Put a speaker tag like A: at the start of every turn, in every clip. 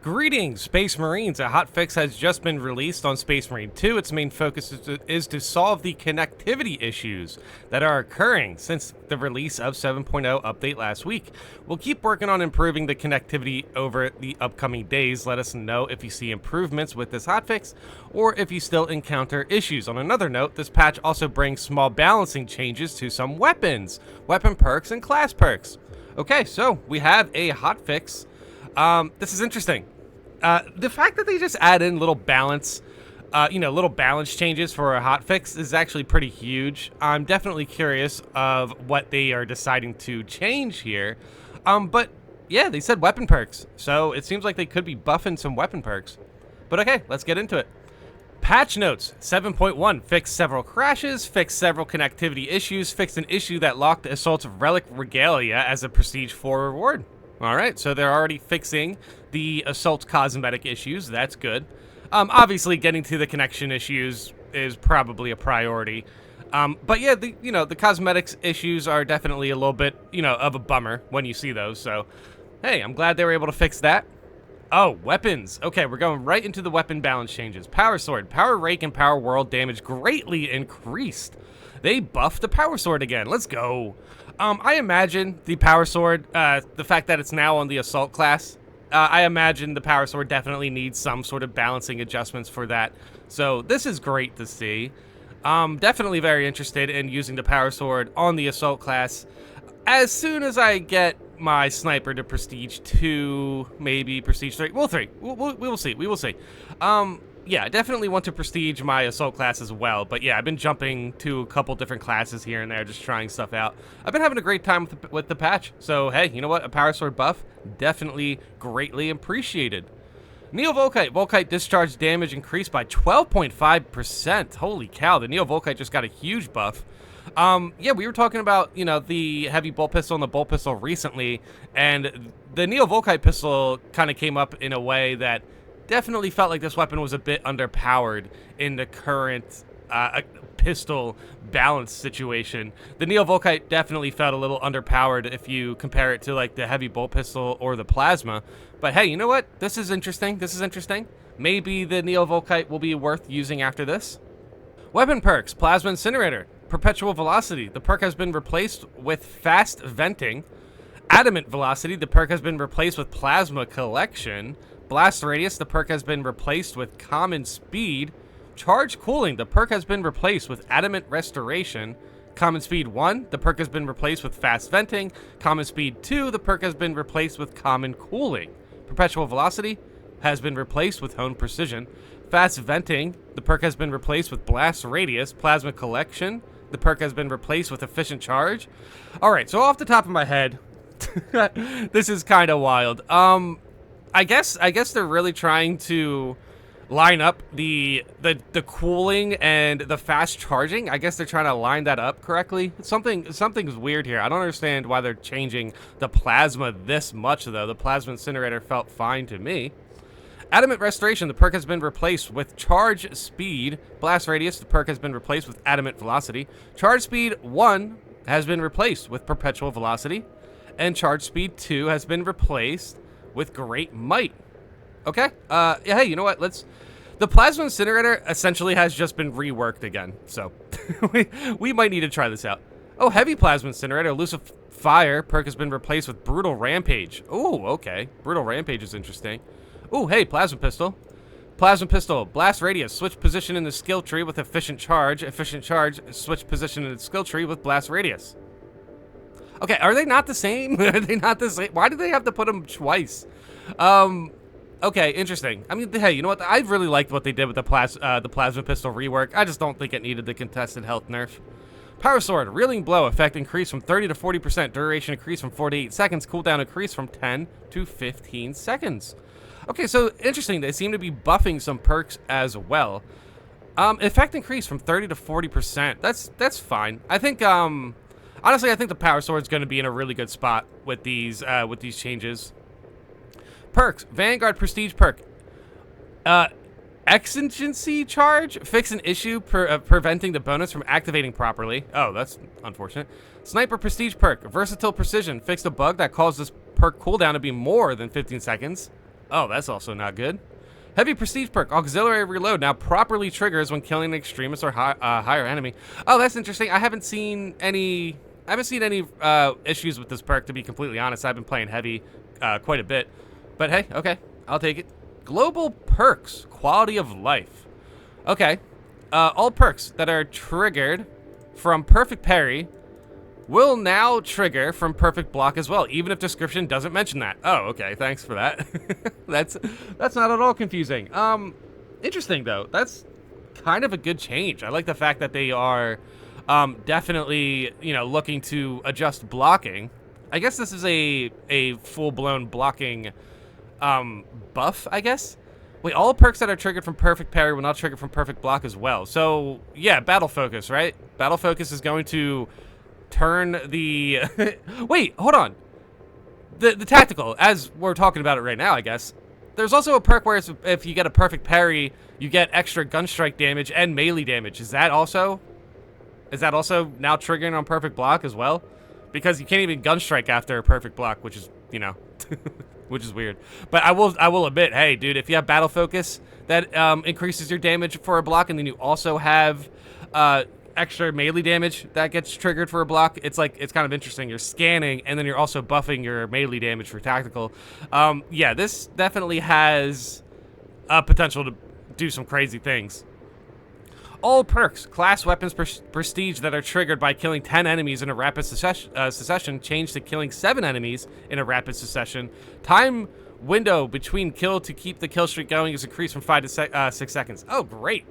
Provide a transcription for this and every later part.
A: Greetings, Space Marines. A hotfix has just been released on Space Marine 2. Its main focus is to solve the connectivity issues that are occurring since the release of 7.0 update last week. We'll keep working on improving the connectivity over the upcoming days. Let us know if you see improvements with this hotfix or if you still encounter issues. On another note, this patch also brings small balancing changes to some weapons, weapon perks, and class perks. Okay, so we have a hotfix. This is interesting. The fact that they just add in little balance, little balance changes for a hotfix is actually pretty huge. I'm definitely curious of what they are deciding to change here. But yeah, they said weapon perks, so it seems like they could be buffing some weapon perks. But okay, let's get into it. Patch notes: 7.1 fixed several crashes, fixed several connectivity issues, fixed an issue that locked Assault's Relic Regalia as a Prestige 4 reward. Alright, so they're already fixing the Assault cosmetic issues. That's good. Obviously, getting to the connection issues is probably a priority. But yeah, the cosmetics issues are definitely a little bit, of a bummer when you see those. So, hey, I'm glad they were able to fix that. Oh, weapons. Okay, we're going right into the weapon balance changes. Power Sword, Power Rake, and Power World damage greatly increased. They buffed the Power Sword again. Let's go. I imagine the Power Sword, the fact that it's now on the Assault class, I imagine the Power Sword definitely needs some sort of balancing adjustments for that. So this is great to see. Definitely very interested in using the Power Sword on the Assault class. As soon as I get my Sniper to Prestige 2, maybe Prestige 3. Well, 3. We will see. We will see. Yeah, I definitely want to prestige my Assault class as well, but yeah, I've been jumping to a couple different classes here and there, just trying stuff out. I've been having a great time with the patch, so hey, you know what? A Power Sword buff, definitely greatly appreciated. Neo-Volkite. Volkite discharge damage increased by 12.5%. Holy cow, the Neo-Volkite just got a huge buff. Yeah, we were talking about, the heavy bolt pistol and the bolt pistol recently, and the Neo-Volkite pistol kind of came up in a way that definitely felt like this weapon was a bit underpowered in the current pistol balance situation. The Neo-Volkite definitely felt a little underpowered if you compare it to like the heavy bolt pistol or the plasma. But hey, you know what? This is interesting. This is interesting. Maybe the Neo-Volkite will be worth using after this. Weapon perks: Plasma Incinerator, Perpetual Velocity. The perk has been replaced with Fast Venting. Adamant Velocity. The perk has been replaced with Plasma Collection. Blast Radius, the perk has been replaced with Common Speed. Charge Cooling, the perk has been replaced with Adamant Restoration. Common Speed 1, the perk has been replaced with Fast Venting. Common Speed 2, the perk has been replaced with Common Cooling. Perpetual Velocity has been replaced with Hone Precision. Fast Venting, the perk has been replaced with Blast Radius. Plasma Collection, the perk has been replaced with Efficient Charge. Alright, so off the top of my head, this is kind of wild. I guess they're really trying to line up the cooling and the fast charging. I guess they're trying to line that up correctly. Something's weird here. I don't understand why they're changing the plasma this much though. The Plasma Incinerator felt fine to me. Adamant Restoration, the perk has been replaced with Charge Speed. Blast Radius, the perk has been replaced with Adamant Velocity. Charge Speed 1 has been replaced with Perpetual Velocity. And Charge Speed 2 has been replaced with Great Might. Okay, yeah, hey, you know what, the Plasma Incinerator essentially has just been reworked again, so we might need to try this out. Oh, Heavy Plasma Incinerator, Elusive Fire, perk has been replaced with Brutal Rampage. Oh, okay, Brutal Rampage is interesting. Oh, hey, Plasma Pistol. Plasma Pistol, Blast Radius, switch position in the skill tree with Efficient Charge. Efficient Charge, switch position in the skill tree with Blast Radius. Okay, are they not the same? Are they not the same? Why do they have to put them twice? Okay, interesting. I mean, hey, you know what? I really liked what they did with the Plasma Pistol rework. I just don't think it needed the contested health nerf. Power Sword, Reeling Blow, effect increased from 30 to 40%, duration increased from 4 to 8 seconds, cooldown increased from 10 to 15 seconds. Okay, so interesting. They seem to be buffing some perks as well. Effect increased from 30 to 40%. That's fine. I think, honestly, I think the Power Sword's going to be in a really good spot with these changes. Perks: Vanguard Prestige perk. Exigency Charge, fix an issue preventing the bonus from activating properly. Oh, that's unfortunate. Sniper Prestige perk. Versatile Precision, fix a bug that caused this perk cooldown to be more than 15 seconds. Oh, that's also not good. Heavy Prestige perk, Auxiliary Reload, now properly triggers when killing an extremist or higher enemy. Oh, that's interesting. I haven't seen any issues with this perk, to be completely honest. I've been playing heavy quite a bit. But hey, okay, I'll take it. Global perks, Quality of Life. Okay, all perks that are triggered from Perfect Parry will now trigger from Perfect Block as well, even if description doesn't mention that. Oh, okay, thanks for that. That's not at all confusing. Interesting though. That's kind of a good change. I like the fact that they are definitely, you know, looking to adjust blocking. I guess this is a full-blown blocking buff, I guess. Wait, all perks that are triggered from Perfect Parry will not trigger from Perfect Block as well. So, yeah, Battle Focus, right? Battle Focus is going to turn the... Wait, hold on. The tactical, as we're talking about it right now, I guess. There's also a perk where if you get a Perfect Parry, you get extra gunstrike damage and melee damage. Is that also now triggering on Perfect Block as well? Because you can't even gunstrike after a Perfect Block, which is, you know, which is weird. But I will admit, hey, dude, if you have Battle Focus, that increases your damage for a block, and then you also have extra melee damage that gets triggered for a block. It's kind of interesting. You're scanning, and then you're also buffing your melee damage for tactical. Yeah, this definitely has potential to do some crazy things. All perks, class weapons prestige that are triggered by killing 10 enemies in a rapid succession change to killing 7 enemies in a rapid succession. Time window between kill to keep the kill streak going is increased from 5 to 6 seconds. Oh, great.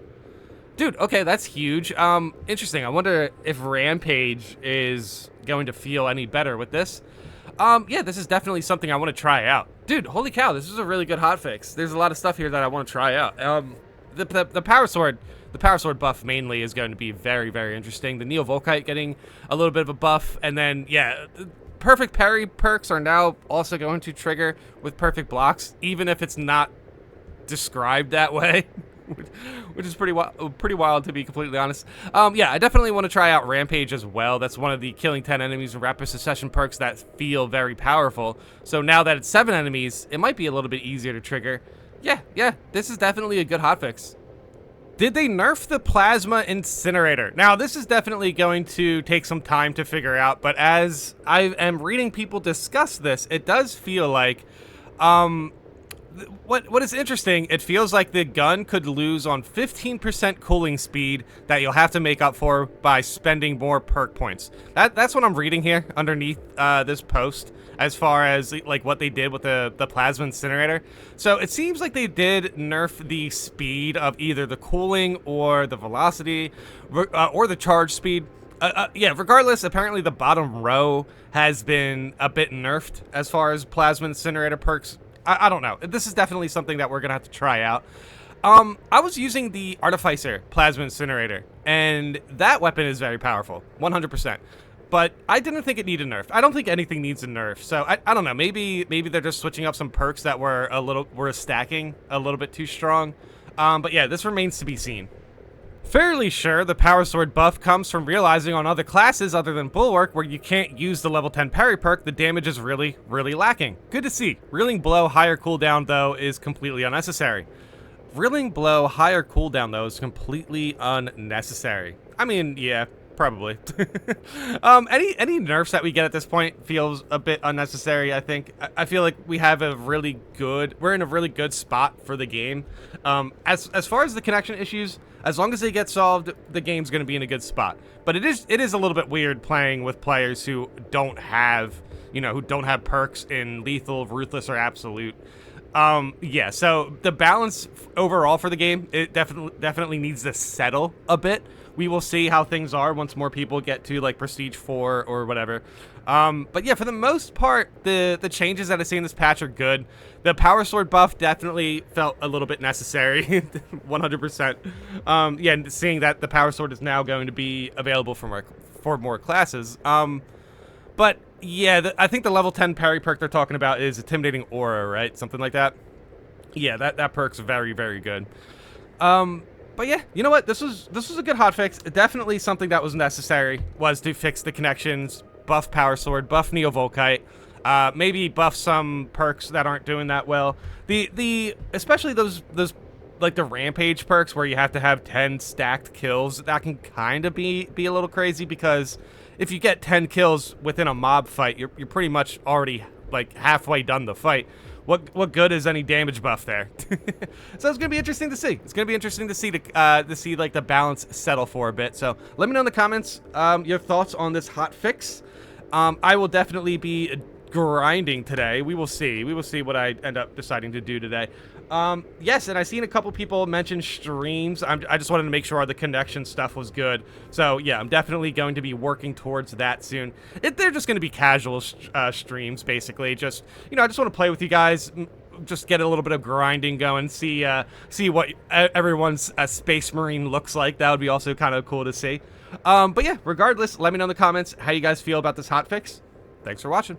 A: Dude, okay, that's huge. Interesting. I wonder if Rampage is going to feel any better with this. Yeah, this is definitely something I want to try out. Dude, holy cow, this is a really good hotfix. There's a lot of stuff here that I want to try out. The Power Sword... The Power Sword buff mainly is going to be very, very interesting. The Neo Volkite getting a little bit of a buff. And then, yeah, Perfect Parry perks are now also going to trigger with Perfect Blocks, even if it's not described that way, which is pretty wild, to be completely honest. Yeah, I definitely want to try out Rampage as well. That's one of the killing 10 enemies in rapid succession perks that feel very powerful. So now that it's 7 enemies, it might be a little bit easier to trigger. Yeah, this is definitely a good hotfix. Did they nerf the Plasma Incinerator? Now, this is definitely going to take some time to figure out, but as I am reading people discuss this, it does feel like, what is interesting, it feels like the gun could lose on 15% cooling speed that you'll have to make up for by spending more perk points. That's what I'm reading here underneath this post, as far as like what they did with the Plasma Incinerator. So it seems like they did nerf the speed of either the cooling or the velocity or the charge speed. Yeah, regardless, apparently the bottom row has been a bit nerfed as far as Plasma Incinerator perks. I don't know. This is definitely something that we're going to have to try out. I was using the Artificer Plasma Incinerator, and that weapon is very powerful, 100%. But I didn't think it needed nerf. I don't think anything needs a nerf. So I don't know. Maybe they're just switching up some perks that were stacking a little bit too strong. But yeah, this remains to be seen. Fairly sure the Power Sword buff comes from realizing on other classes other than Bulwark where you can't use the level 10 parry perk, the damage is really, really lacking. Good to see. Reeling Blow higher cooldown, though, is completely unnecessary. Reeling Blow higher cooldown, though, is completely unnecessary. I mean, yeah, probably. Any nerfs that we get at this point feels a bit unnecessary, I think. I feel like we're in a really good spot for the game. As far as the connection issues, as long as they get solved, the game's going to be in a good spot. But it is a little bit weird playing with players who don't have perks in Lethal, Ruthless, or Absolute. Yeah, so the balance overall for the game, it definitely needs to settle a bit. We will see how things are once more people get to like Prestige 4 or whatever. But yeah, for the most part, the changes that I see in this patch are good. The Power Sword buff definitely felt a little bit necessary, 100%. Yeah, and seeing that the Power Sword is now going to be available for more classes. But yeah, I think the level 10 parry perk they're talking about is Intimidating Aura, right? Something like that. Yeah, that perk's very, very good. But yeah, you know what? This was a good hotfix. Definitely something that was necessary was to fix the connections, buff Power Sword, buff Neo Volkite. Maybe buff some perks that aren't doing that well. Especially those like the rampage perks where you have to have 10 stacked kills. That can kind of be a little crazy, because if you get 10 kills within a mob fight, you're pretty much already like halfway done the fight. What good is any damage buff there? So it's gonna be interesting to see. It's gonna be interesting to see like the balance settle for a bit. So let me know in the comments your thoughts on this hot fix. I will definitely be grinding today. We will see. We will see what I end up deciding to do today. Yes, and I've seen a couple people mention streams. I just wanted to make sure the connection stuff was good. So yeah, I'm definitely going to be working towards that soon. They're just going to be casual streams, basically. Just, you know, I just want to play with you guys, just get a little bit of grinding going, see what everyone's Space Marine looks like. That would be also kind of cool to see. But yeah, regardless, let me know in the comments how you guys feel about this hotfix. Thanks for watching.